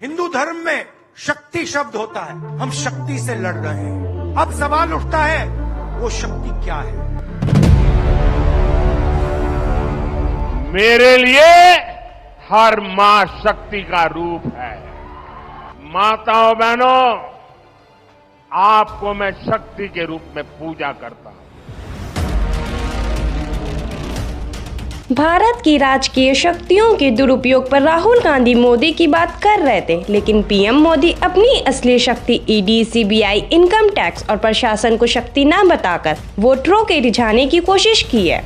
हिंदू धर्म में शक्ति शब्द होता है, हम शक्ति से लड़ रहे हैं। अब सवाल उठता है वो शक्ति क्या है। मेरे लिए हर मां शक्ति का रूप है। माताओं बहनों, आपको मैं शक्ति के रूप में पूजा करता हूं। भारत की राजकीय शक्तियों के दुरुपयोग पर राहुल गांधी मोदी की बात कर रहे थे, लेकिन पीएम मोदी अपनी असली शक्ति ईडी, सीबीआई, इनकम टैक्स और प्रशासन को शक्ति न बताकर वोटरों के रिझाने की कोशिश की है।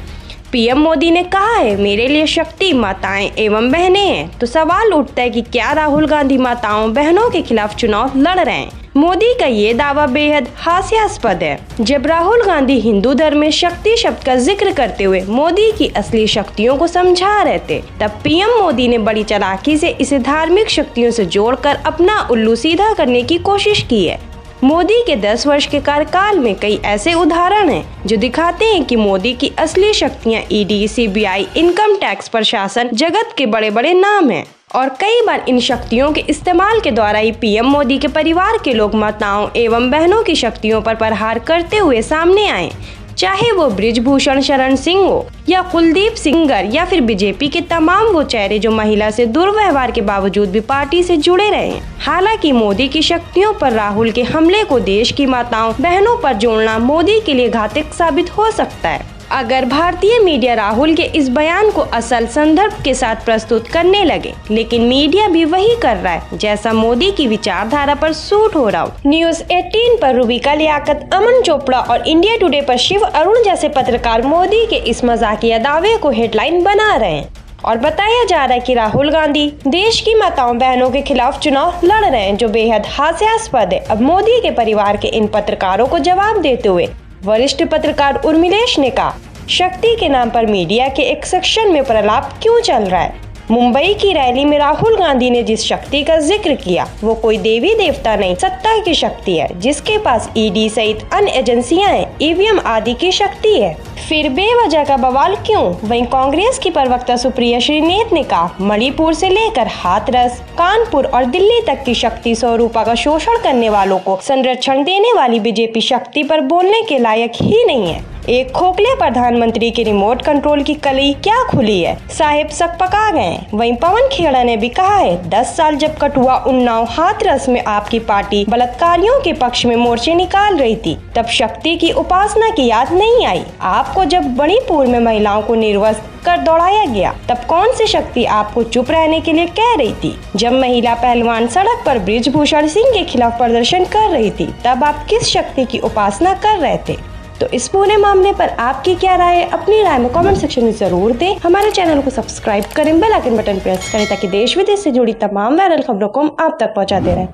पीएम मोदी ने कहा है, मेरे लिए शक्ति माताएं एवं बहनें हैं। तो सवाल उठता है कि क्या राहुल गांधी माताओं बहनों के खिलाफ चुनाव लड़ रहे हैं? मोदी का ये दावा बेहद हास्यास्पद है। जब राहुल गांधी हिंदू धर्म में शक्ति शब्द का जिक्र करते हुए मोदी की असली शक्तियों को समझा रहे थे, तब पीएम मोदी ने बड़ी चालाकी से इसे धार्मिक शक्तियों से जोड़कर अपना उल्लू सीधा करने की कोशिश की है। मोदी के 10 वर्ष के कार्यकाल में कई ऐसे उदाहरण हैं जो दिखाते हैं कि मोदी की असली शक्तियां ईडी, सीबीआई, इनकम टैक्स, प्रशासन जगत के बड़े बड़े नाम हैं। और कई बार इन शक्तियों के इस्तेमाल के द्वारा ही पीएम मोदी के परिवार के लोग माताओं एवं बहनों की शक्तियों पर प्रहार करते हुए सामने आए, चाहे वो बृजभूषण शरण सिंह हो या कुलदीप सिंगर या फिर बीजेपी के तमाम वो चेहरे जो महिला से दुर्व्यवहार के बावजूद भी पार्टी से जुड़े रहे हैं। हालांकि मोदी की शक्तियों पर राहुल के हमले को देश की माताओं बहनों पर जोड़ना मोदी के लिए घातक साबित हो सकता है। अगर भारतीय मीडिया राहुल के इस बयान को असल संदर्भ के साथ प्रस्तुत करने लगे, लेकिन मीडिया भी वही कर रहा है जैसा मोदी की विचारधारा पर सूट हो रहा हो। न्यूज़ 18 पर रूबिका लियाकत, अमन चोपड़ा और इंडिया टुडे पर शिव अरुण जैसे पत्रकार मोदी के इस मजाकिया दावे को हेडलाइन बना रहे हैं और बताया जा रहा है कि राहुल गांधी देश की माताओं बहनों के खिलाफ चुनाव लड़ रहे हैं, जो बेहद हास्यास्पद है। अब मोदी के परिवार के इन पत्रकारों को जवाब देते हुए वरिष्ठ पत्रकार उर्मिलेश ने कहा, शक्ति के नाम पर मीडिया के एक सेक्शन में प्रलाप क्यों चल रहा है? मुंबई की रैली में राहुल गांधी ने जिस शक्ति का जिक्र किया वो कोई देवी देवता नहीं, सत्ता की शक्ति है, जिसके पास ईडी सहित अन्य एजेंसियां हैं, ईवीएम आदि की शक्ति है। फिर बेवजह का बवाल क्यों? वहीं कांग्रेस की प्रवक्ता सुप्रिया श्रीनेत ने कहा, मणिपुर से लेकर हाथरस, कानपुर और दिल्ली तक की शक्ति स्वरूपा का शोषण करने वालों को संरक्षण देने वाली बीजेपी शक्ति पर बोलने के लायक ही नहीं है। एक खोखले प्रधानमंत्री के रिमोट कंट्रोल की कली क्या खुली है, साहिब सकपका गए। वहीं पवन खेड़ा ने भी कहा है, 10 साल जब कठुआ, उन्नाव, हाथरस में आपकी पार्टी बलात्कारियों के पक्ष में मोर्चे निकाल रही थी, तब शक्ति की उपासना की याद नहीं आई। आपको जब मणिपुर में महिलाओं को निर्वस्त्र कर दौड़ाया गया, तब कौन सी शक्ति आपको चुप रहने के लिए कह रही थी? जब महिला पहलवान सड़क पर बृजभूषण सिंह के खिलाफ प्रदर्शन कर रही थी, तब आप किस शक्ति की उपासना कर रहे थे? तो इस पूरे मामले पर आपकी क्या राय है? अपनी राय में कमेंट सेक्शन में जरूर दें। हमारे चैनल को सब्सक्राइब करें, बेल आइकन बटन प्रेस करें ताकि देश विदेश से जुड़ी तमाम वायरल खबरों को हम आप तक पहुंचाते रहें।